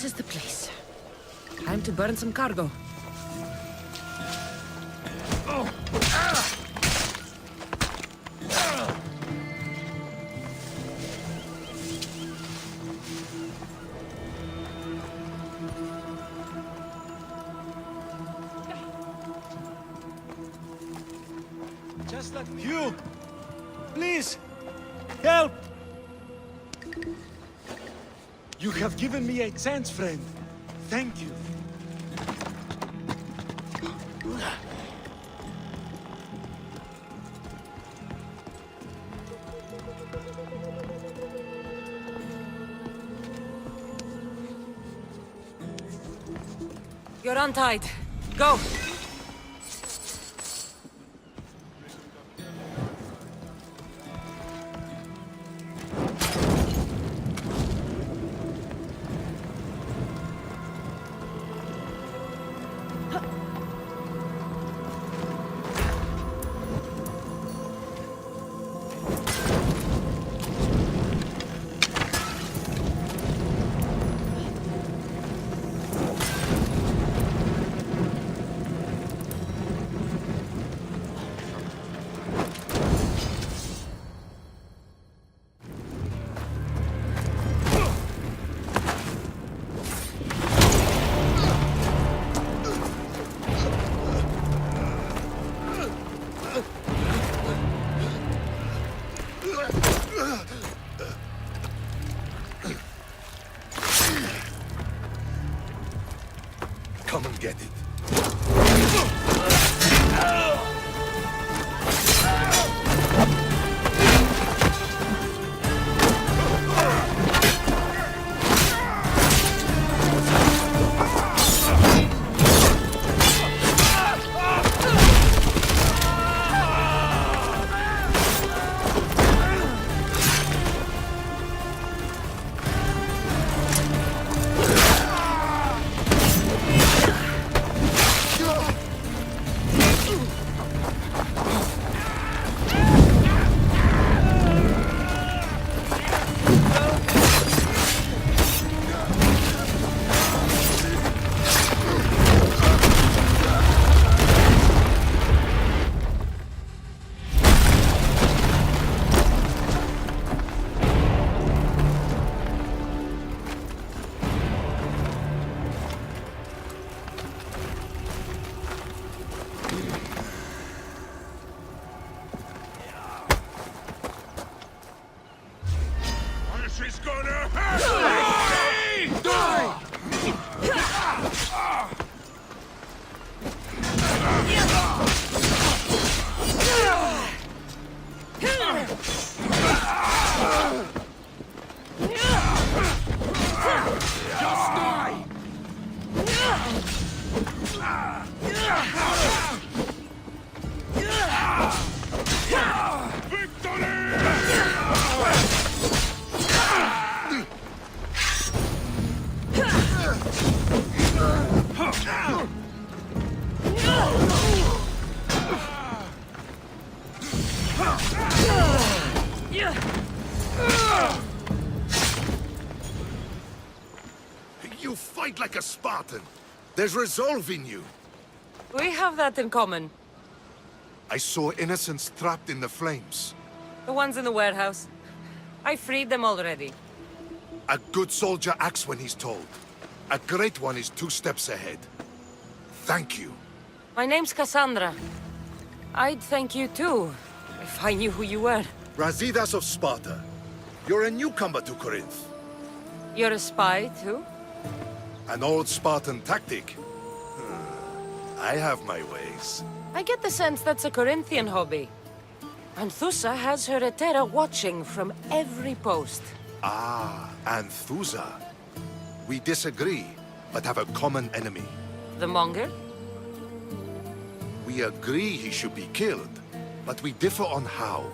This is the place. Time to burn some cargo. Just like you! Please! Help! You have given me a chance, friend. Thank you. You're untied. Go! Come and get it. She's gonna hurt! Die! Just die! You fight like a Spartan. There's resolve in you. We have that in common. I saw innocents trapped in the flames. The ones in the warehouse. I freed them already. A good soldier acts when he's told. A great one is 2 steps ahead. Thank you. My name's Kassandra. I'd thank you too, if I knew who you were. Brasidas of Sparta. You're a newcomer to Corinth. You're a spy too? An old Spartan tactic. I have my ways. I get the sense that's a Corinthian hobby. Anthusa has her Etera watching from every post. Ah, Anthusa. We disagree, but have a common enemy. The Monger? We agree he should be killed, but we differ on how.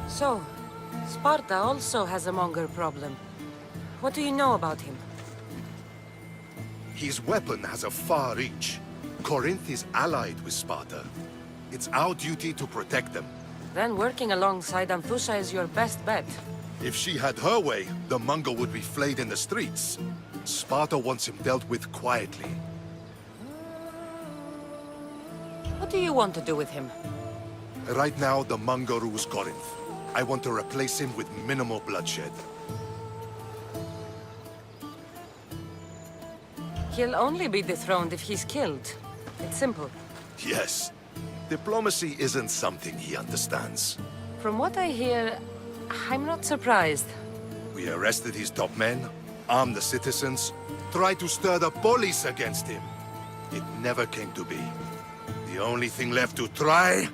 So, Sparta also has a Monger problem. What do you know about him? His weapon has a far reach. Corinth is allied with Sparta. It's our duty to protect them. Then working alongside Anthusa is your best bet. If she had her way, the Mongol would be flayed in the streets. Sparta wants him dealt with quietly. What do you want to do with him? Right now, the Mongol rules Corinth. I want to replace him with minimal bloodshed. He'll only be dethroned if he's killed. It's simple. Yes. Diplomacy isn't something he understands. From what I hear, I'm not surprised. We arrested his top men, armed the citizens, tried to stir the police against him. It never came to be. The only thing left to try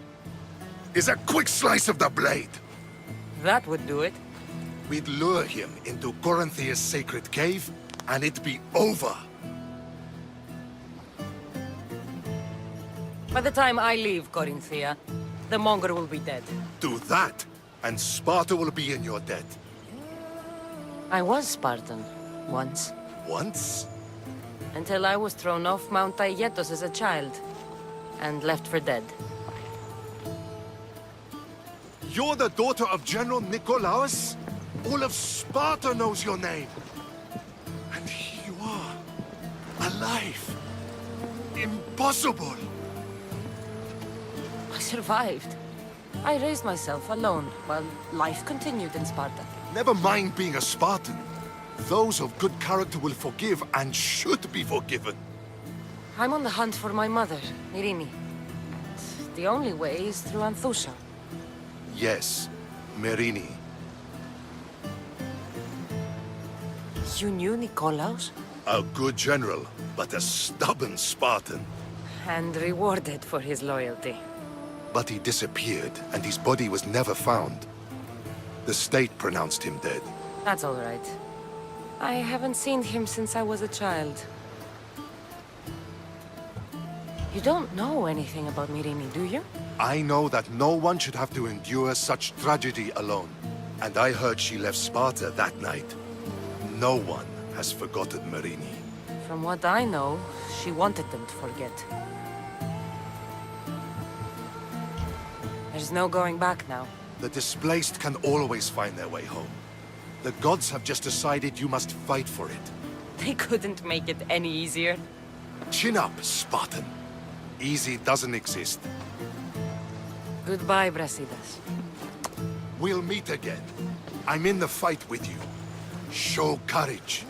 is a quick slice of the blade. That would do it. We'd lure him into Corinthia's sacred cave, and it'd be over. By the time I leave Corinthia, the Mongol will be dead. Do that, and Sparta will be in your debt. I was Spartan, once. Once? Until I was thrown off Mount Aietos as a child, and left for dead. You're the daughter of General Nikolaos? All of Sparta knows your name. And here you are, alive. Impossible. I survived. I raised myself alone, while life continued in Sparta. Never mind being a Spartan. Those of good character will forgive and should be forgiven. I'm on the hunt for my mother, Myrini. The only way is through Anthousa. Yes, Myrini. You knew Nikolaos? A good general, but a stubborn Spartan. And rewarded for his loyalty. But he disappeared, and his body was never found. The state pronounced him dead. That's all right. I haven't seen him since I was a child. You don't know anything about Myrini, do you? I know that no one should have to endure such tragedy alone. And I heard she left Sparta that night. No one has forgotten Myrini. From what I know, she wanted them to forget. There's no going back now. The displaced can always find their way home. The gods have just decided you must fight for it. They couldn't make it any easier. Chin up, Spartan. Easy doesn't exist. Goodbye, Brasidas. We'll meet again. I'm in the fight with you. Show courage.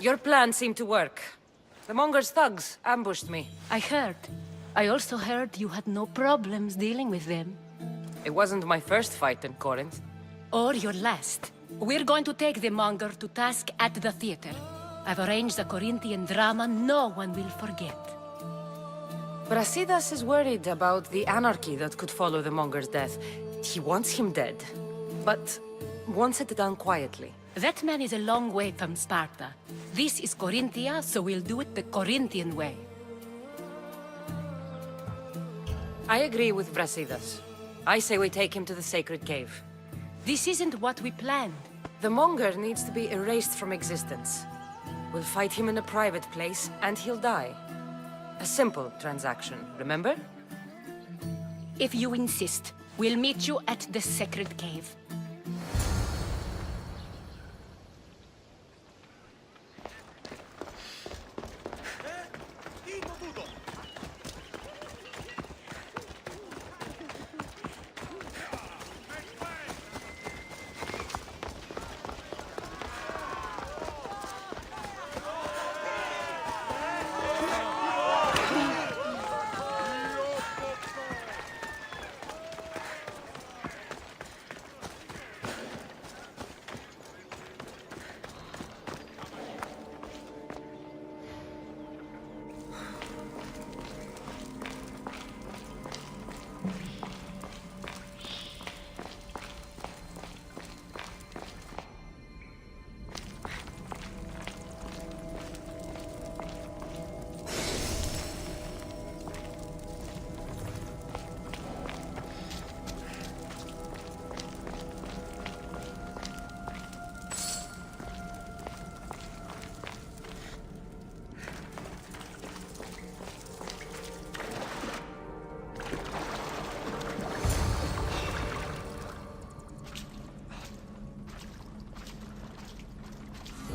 Your plan seemed to work. The Monger's thugs ambushed me. I heard. I also heard you had no problems dealing with them. It wasn't my first fight in Corinth. Or your last. We're going to take the monger to task at the theater. I've arranged a Corinthian drama no one will forget. Brasidas is worried about the anarchy that could follow the monger's death. He wants him dead, but wants it done quietly. That man is a long way from Sparta. This is Corinthia, so we'll do it the Corinthian way. I agree with Brasidas. I say we take him to the sacred cave. This isn't what we planned. The monger needs to be erased from existence. We'll fight him in a private place, and he'll die. A simple transaction, remember? If you insist, we'll meet you at the sacred cave.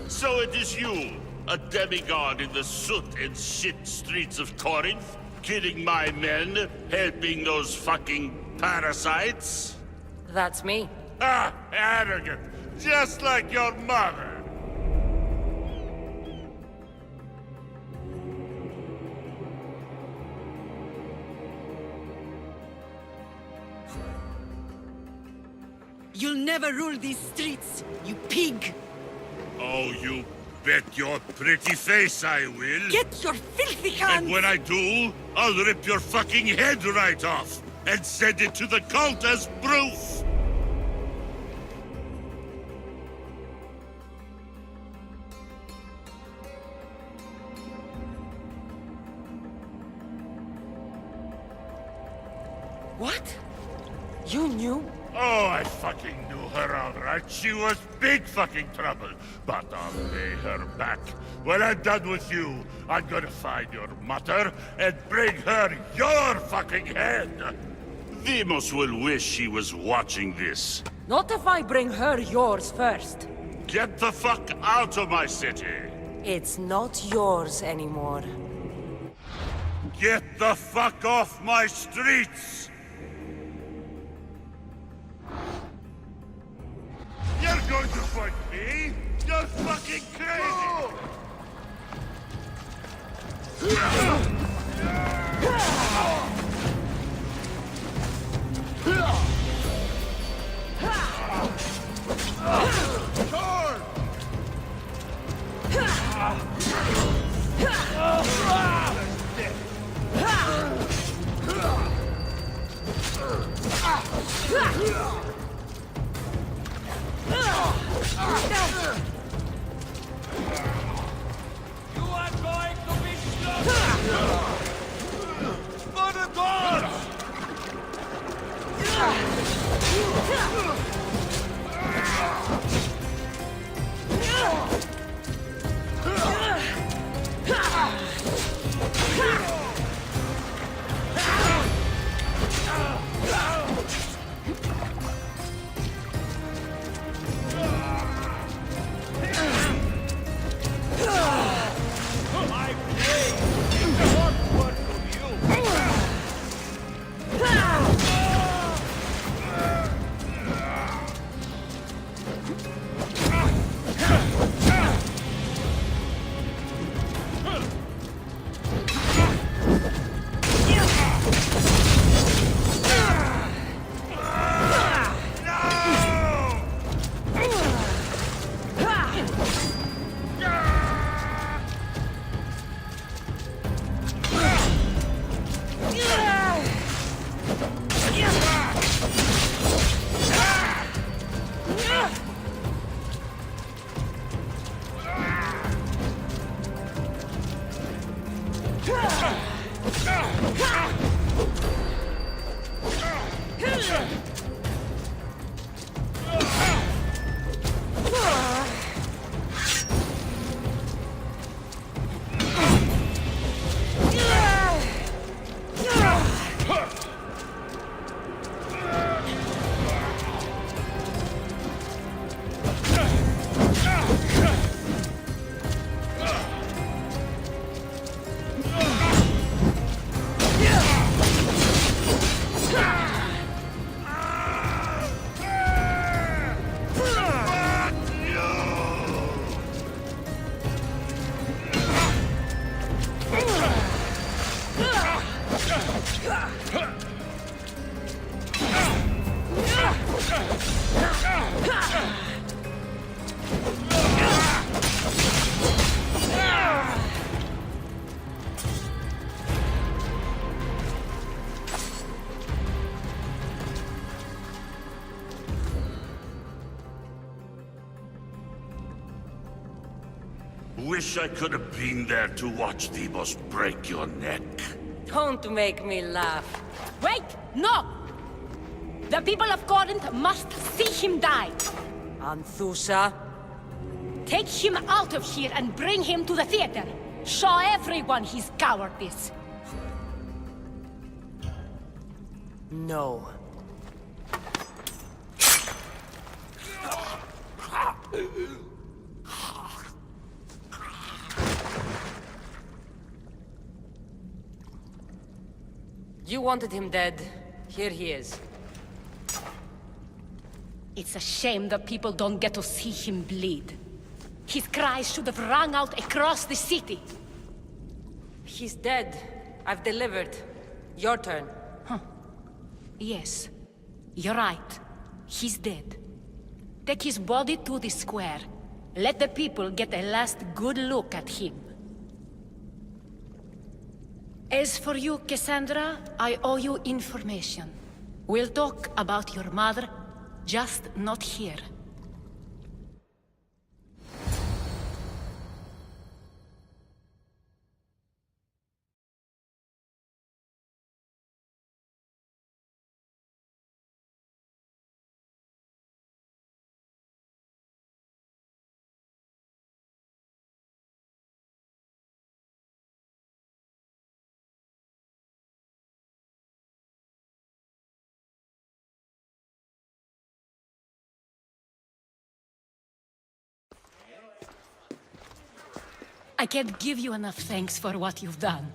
So it is you, a demigod in the soot and shit streets of Corinth, killing my men, helping those fucking parasites? That's me. Ah, arrogant, just like your mother. You'll never rule these streets, you pig! Oh, you bet your pretty face I will. Get your filthy hands! And when I do, I'll rip your fucking head right off and send it to the cult as proof. What? You knew? Oh, I fucking knew her all right. She was big fucking trouble. But I'll pay her back. When I'm done with you, I'm gonna find your mother and bring her your fucking head. Demos will wish she was watching this. Not if I bring her yours first. Get the fuck out of my city. It's not yours anymore. Get the fuck off my streets. You're going to fight me? You're fucking crazy! You are going to be slaughtered! For the gods! Wish I could have been there to watch Demos break your neck. Don't make me laugh. Wait! No! The people of Corinth must see him die. Anthusa. Take him out of here and bring him to the theater. Show everyone his cowardice. No. You wanted him dead. Here he is. It's a shame that people don't get to see him bleed. His cries should have rung out across the city. He's dead. I've delivered. Your turn. Yes, you're right. He's dead. Take his body to the square. Let the people get a last good look at him. As for you, Kassandra, I owe you information. We'll talk about your mother, just not here. I can't give you enough thanks for what you've done.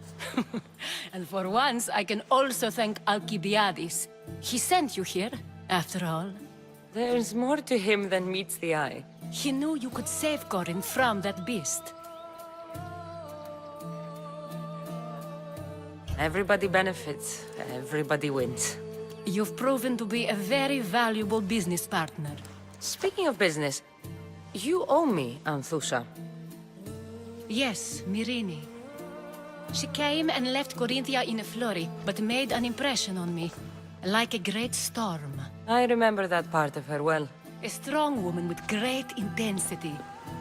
And for once, I can also thank Alcibiades. He sent you here, after all. There's more to him than meets the eye. He knew you could save Corinth from that beast. Everybody benefits. Everybody wins. You've proven to be a very valuable business partner. Speaking of business, you owe me, Anthusa. Yes, Myrine. She came and left Corinthia in a flurry, but made an impression on me. Like a great storm. I remember that part of her well. A strong woman with great intensity.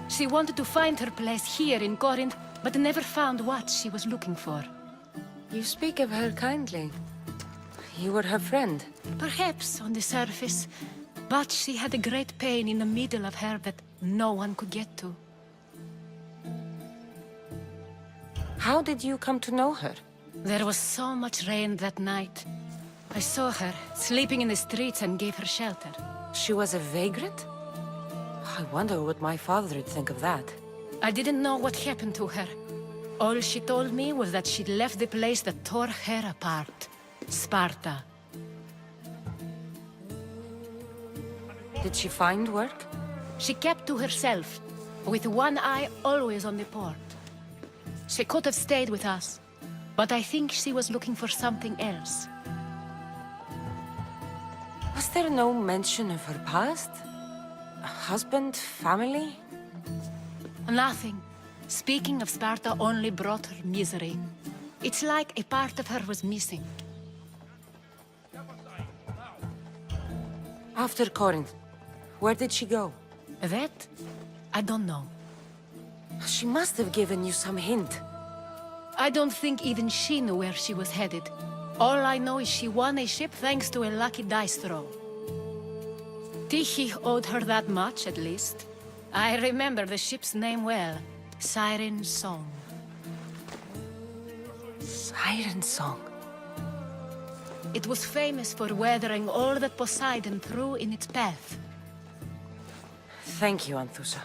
She wanted to find her place here in Corinth, but never found what she was looking for. You speak of her kindly. You were her friend. Perhaps on the surface, but she had a great pain in the middle of her that no one could get to. How did you come to know her? There was so much rain that night. I saw her, sleeping in the streets, and gave her shelter. She was a vagrant? I wonder what my father would think of that. I didn't know what happened to her. All she told me was that she'd left the place that tore her apart. Sparta. Did she find work? She kept to herself, with one eye always on the port. She could have stayed with us, but I think she was looking for something else. Was there no mention of her past? A husband, family? Nothing. Speaking of Sparta only brought her misery. It's like a part of her was missing. After Corinth, where did she go? That? I don't know. She must have given you some hint. I don't think even she knew where she was headed. All I know is she won a ship thanks to a lucky dice throw. Tyche owed her that much, at least. I remember the ship's name well. Siren Song. Siren Song. It was famous for weathering all that Poseidon threw in its path. Thank you, Anthusa.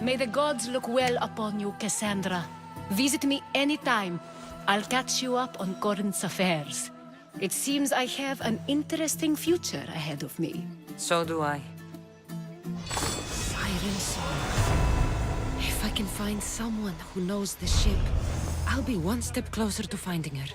May the gods look well upon you, Kassandra. Visit me anytime. I'll catch you up on Corinth's affairs. It seems I have an interesting future ahead of me. So do I. Siren Song. If I can find someone who knows the ship, I'll be one step closer to finding her.